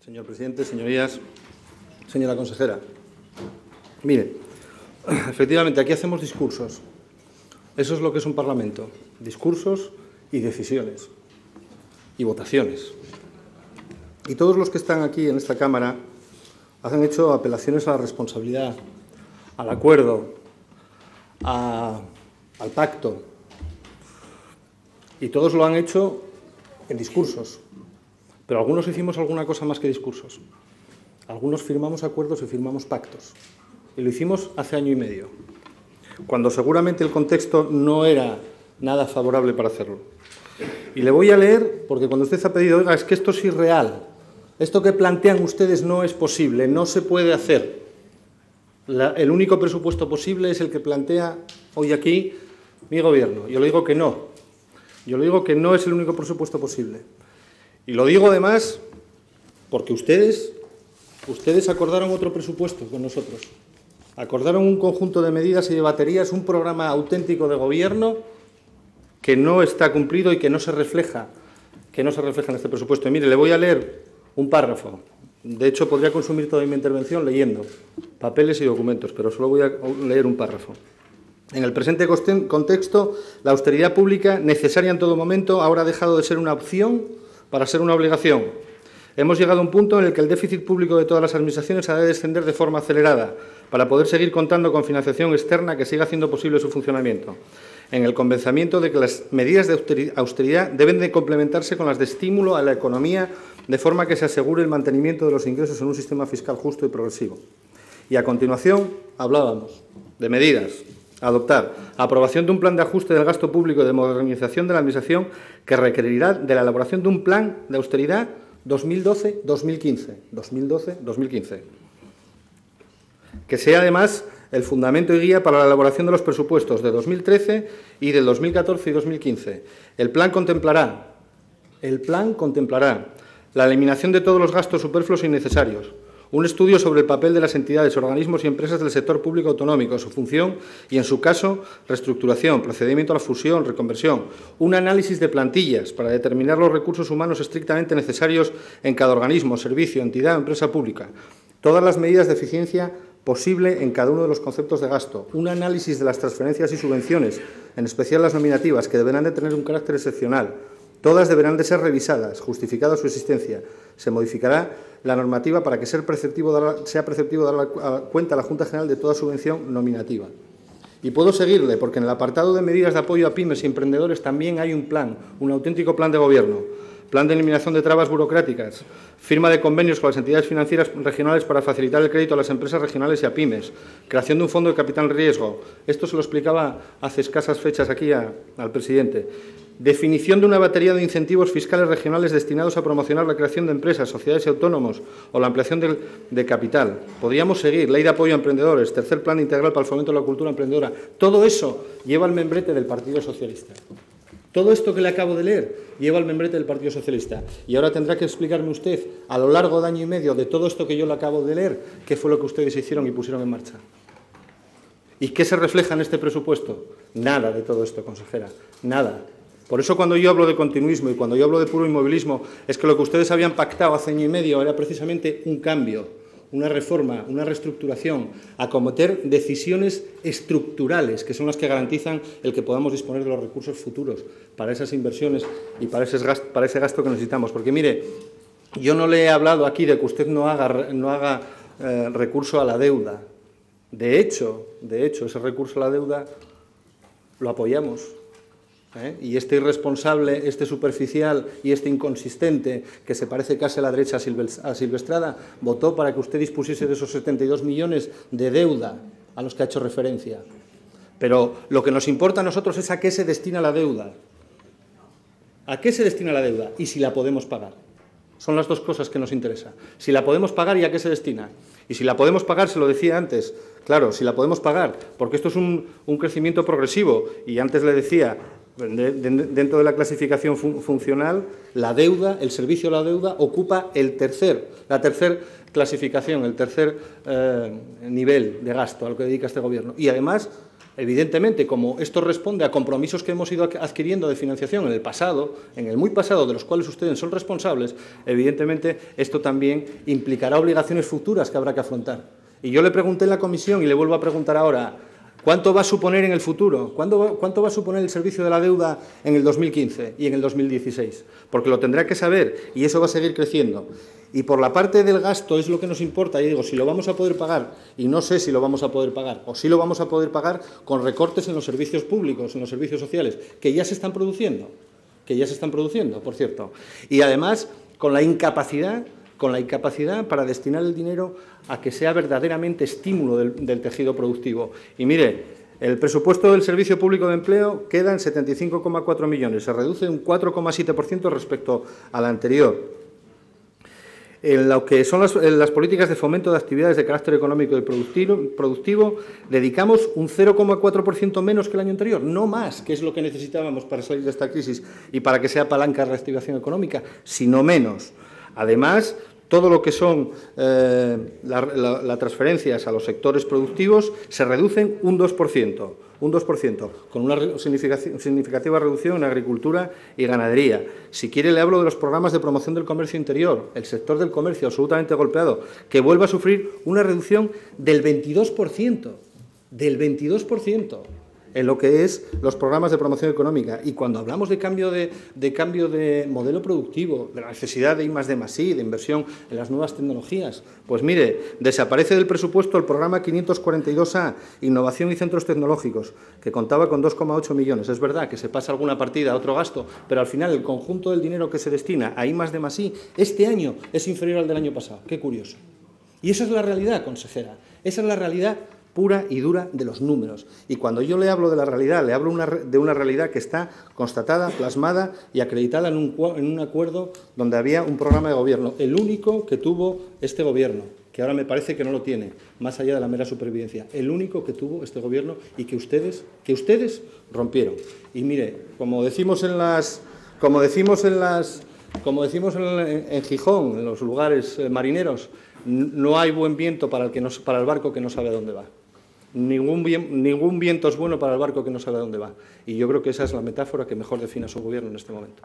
Señor presidente, señorías, señora consejera. Mire, efectivamente, aquí hacemos discursos. Eso es lo que es un parlamento. Discursos y decisiones. Y votaciones. Y todos los que están aquí en esta Cámara han hecho apelaciones a la responsabilidad, al acuerdo, al pacto. Y todos lo han hecho en discursos. Pero algunos hicimos alguna cosa más que discursos. Algunos firmamos acuerdos y firmamos pactos. Y lo hicimos hace año y medio, cuando seguramente el contexto no era nada favorable para hacerlo. Y le voy a leer, porque cuando usted ha pedido, oiga, es que esto es irreal, esto que plantean ustedes no es posible, no se puede hacer. El único presupuesto posible es el que plantea hoy aquí mi gobierno. Yo le digo que no. Yo le digo que no es el único presupuesto posible. Y lo digo además porque ustedes acordaron otro presupuesto con nosotros. Acordaron un conjunto de medidas y de baterías, un programa auténtico de gobierno que no está cumplido y que no se refleja en este presupuesto. Y mire, le voy a leer un párrafo. De hecho, podría consumir toda mi intervención leyendo papeles y documentos, pero solo voy a leer un párrafo. En el presente contexto, la austeridad pública, necesaria en todo momento, ahora ha dejado de ser una opción para ser una obligación. Hemos llegado a un punto en el que el déficit público de todas las administraciones ha de descender de forma acelerada para poder seguir contando con financiación externa que siga haciendo posible su funcionamiento, en el convencimiento de que las medidas de austeridad deben de complementarse con las de estímulo a la economía de forma que se asegure el mantenimiento de los ingresos en un sistema fiscal justo y progresivo. Y a continuación hablábamos de medidas a adoptar, aprobación de un plan de ajuste del gasto público y de modernización de la Administración que requerirá de la elaboración de un plan de austeridad 2012-2015. 2012-2015. Que sea, además, el fundamento y guía para la elaboración de los presupuestos de 2013 y del 2014 y 2015. El plan contemplará la eliminación de todos los gastos superfluos e innecesarios, un estudio sobre el papel de las entidades, organismos y empresas del sector público autonómico, su función y, en su caso, reestructuración, procedimiento a la fusión, reconversión, un análisis de plantillas para determinar los recursos humanos estrictamente necesarios en cada organismo, servicio, entidad o empresa pública, todas las medidas de eficiencia posible en cada uno de los conceptos de gasto, un análisis de las transferencias y subvenciones, en especial las nominativas, que deberán de tener un carácter excepcional. Todas deberán de ser revisadas, justificada su existencia. Se modificará la normativa para que sea preceptivo dar cuenta a la Junta General de toda subvención nominativa. Y puedo seguirle, porque en el apartado de medidas de apoyo a pymes y emprendedores también hay un plan, un auténtico plan de gobierno. Plan de eliminación de trabas burocráticas, firma de convenios con las entidades financieras regionales para facilitar el crédito a las empresas regionales y a pymes, creación de un fondo de capital riesgo. Esto se lo explicaba hace escasas fechas aquí al presidente. Definición de una batería de incentivos fiscales regionales destinados a promocionar la creación de empresas, sociedades y autónomos o la ampliación de capital. Podríamos seguir. Ley de apoyo a emprendedores, tercer plan integral para el fomento de la cultura emprendedora. Todo eso lleva el membrete del Partido Socialista. Todo esto que le acabo de leer lleva el membrete del Partido Socialista. Y ahora tendrá que explicarme usted, a lo largo de año y medio, de todo esto que yo le acabo de leer, qué fue lo que ustedes hicieron y pusieron en marcha. ¿Y qué se refleja en este presupuesto? Nada de todo esto, consejera, nada. Por eso cuando yo hablo de continuismo y cuando yo hablo de puro inmovilismo, es que lo que ustedes habían pactado hace año y medio era precisamente un cambio, una reforma, una reestructuración, acometer decisiones estructurales, que son las que garantizan el que podamos disponer de los recursos futuros para esas inversiones y para ese gasto que necesitamos. Porque, mire, yo no le he hablado aquí de que usted no haga recurso a la deuda. De hecho, ese recurso a la deuda lo apoyamos. Y este irresponsable, este superficial y este inconsistente, que se parece casi a la derecha a Silvestrada, votó para que usted dispusiese de esos 72 millones de deuda a los que ha hecho referencia. Pero lo que nos importa a nosotros es a qué se destina la deuda. ¿A qué se destina la deuda? Y si la podemos pagar. Son las dos cosas que nos interesan. Si la podemos pagar y a qué se destina. Y si la podemos pagar, se lo decía antes, claro, si la podemos pagar, porque esto es un crecimiento progresivo. Y antes le decía, dentro de la clasificación funcional, la deuda, el servicio a la deuda, ocupa la tercera clasificación, el tercer nivel de gasto al que dedica este Gobierno. Y además Evidentemente, como esto responde a compromisos que hemos ido adquiriendo de financiación en el pasado, en el muy pasado, de los cuales ustedes son responsables, evidentemente esto también implicará obligaciones futuras que habrá que afrontar. Y yo le pregunté en la comisión y le vuelvo a preguntar ahora, ¿cuánto va a suponer en el futuro? ¿Cuánto va a suponer el servicio de la deuda en el 2015 y en el 2016? Porque lo tendrá que saber y eso va a seguir creciendo. Y por la parte del gasto es lo que nos importa. Y digo, si lo vamos a poder pagar, y no sé si lo vamos a poder pagar, o si lo vamos a poder pagar con recortes en los servicios públicos, en los servicios sociales, que ya se están produciendo, por cierto. Y además, con la incapacidad para destinar el dinero a que sea verdaderamente estímulo del tejido productivo. Y mire, el presupuesto del Servicio Público de Empleo queda en 75,4 millones, se reduce un 4,7% respecto al anterior. En lo que son las políticas de fomento de actividades de carácter económico y productivo, dedicamos un 0,4% menos que el año anterior, no más, que es lo que necesitábamos para salir de esta crisis y para que sea palanca de reactivación económica, sino menos. Además, todo lo que son las transferencias a los sectores productivos se reducen un 2%, con una significativa reducción en agricultura y ganadería. Si quiere, le hablo de los programas de promoción del comercio interior, el sector del comercio absolutamente golpeado, que vuelve a sufrir una reducción del 22%, en lo que es los programas de promoción económica. Y cuando hablamos de cambio de modelo productivo, de la necesidad de I+D+I, de inversión en las nuevas tecnologías, pues mire, desaparece del presupuesto el programa 542A, Innovación y Centros Tecnológicos, que contaba con 2,8 millones. Es verdad que se pasa alguna partida a otro gasto, pero al final el conjunto del dinero que se destina a I+D+I este año es inferior al del año pasado. Qué curioso. Y esa es la realidad, consejera. Esa es la realidad pura y dura de los números. Y cuando yo le hablo de la realidad, le hablo de una realidad que está constatada, plasmada y acreditada en un acuerdo donde había un programa de gobierno, el único que tuvo este gobierno, que ahora me parece que no lo tiene, más allá de la mera supervivencia, el único que tuvo este gobierno y que ustedes rompieron. Y mire, como decimos en Gijón, en los lugares marineros, no hay buen viento para el barco que no sabe a dónde va. Ningún viento es bueno para el barco que no sabe a dónde va. Y yo creo que esa es la metáfora que mejor define a su gobierno en este momento.